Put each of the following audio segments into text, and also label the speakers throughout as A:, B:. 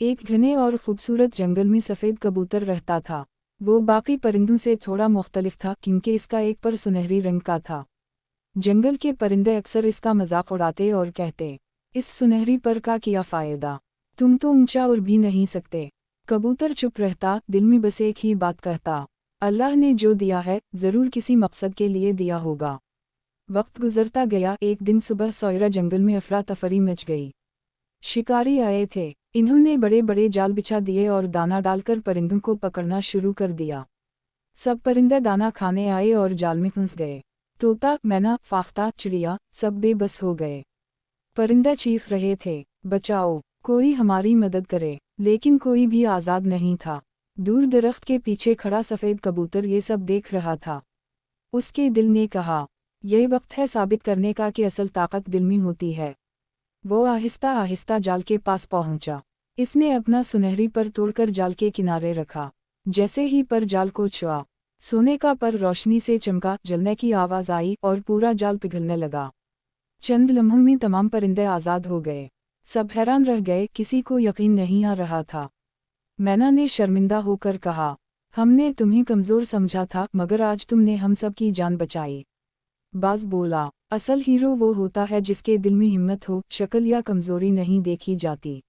A: एक घने और खूबसूरत जंगल में सफ़ेद कबूतर रहता था। वो बाकी परिंदों से थोड़ा मुख्तलिफ था क्योंकि इसका एक पर सुनहरी रंग का था। जंगल के परिंदे अक्सर इसका मजाक उड़ाते और कहते, इस सुनहरी पर का क्या फ़ायदा, तुम तो ऊंचा उड़ भी नहीं सकते। कबूतर चुप रहता, दिल में बस एक ही बात कहता, अल्लाह ने जो दिया है ज़रूर किसी मकसद के लिए दिया होगा। वक्त गुजरता गया। एक दिन सुबह सवेरा जंगल में अफरा तफरी मच गई। शिकारी आए थे। इन्होंने बड़े बड़े जाल बिछा दिए और दाना डालकर परिंदों को पकड़ना शुरू कर दिया। सब परिंदे दाना खाने आए और जाल में फंस गए। तोता, मैना, फाख्ता, चिड़िया सब बेबस हो गए। परिंदे चीख रहे थे, बचाओ, कोई हमारी मदद करे, लेकिन कोई भी आज़ाद नहीं था। दूर दरख्त के पीछे खड़ा सफ़ेद कबूतर ये सब देख रहा था। उसके दिल ने कहा, यह वक्त है साबित करने का कि असल ताकत दिल में होती है। वो आहिस्ता आहिस्ता जाल के पास पहुंचा। इसने अपना सुनहरी पर तोड़कर जाल के किनारे रखा। जैसे ही पर जाल को छुआ, सोने का पर रोशनी से चमका, जलने की आवाज़ आई और पूरा जाल पिघलने लगा। चंद लम्हों में तमाम परिंदे आज़ाद हो गए। सब हैरान रह गए, किसी को यकीन नहीं आ रहा था। मैना ने शर्मिंदा होकर कहा, हमने तुम्हें कमज़ोर समझा था मगर आज तुमने हम सब की जान बचाई। बाज बोला, असल हीरो वो होता है जिसके दिल में हिम्मत हो, शक्ल या कमज़ोरी नहीं देखी जाती।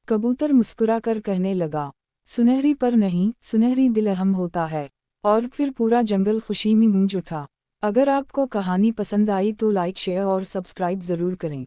A: कबूतर मुस्कुरा कर कहने लगा, सुनहरी पर नहीं, सुनहरी दिल अहम होता है। और फिर पूरा जंगल खुशी में गूंज उठा। अगर आपको कहानी पसंद आई तो लाइक, शेयर और सब्सक्राइब ज़रूर करें।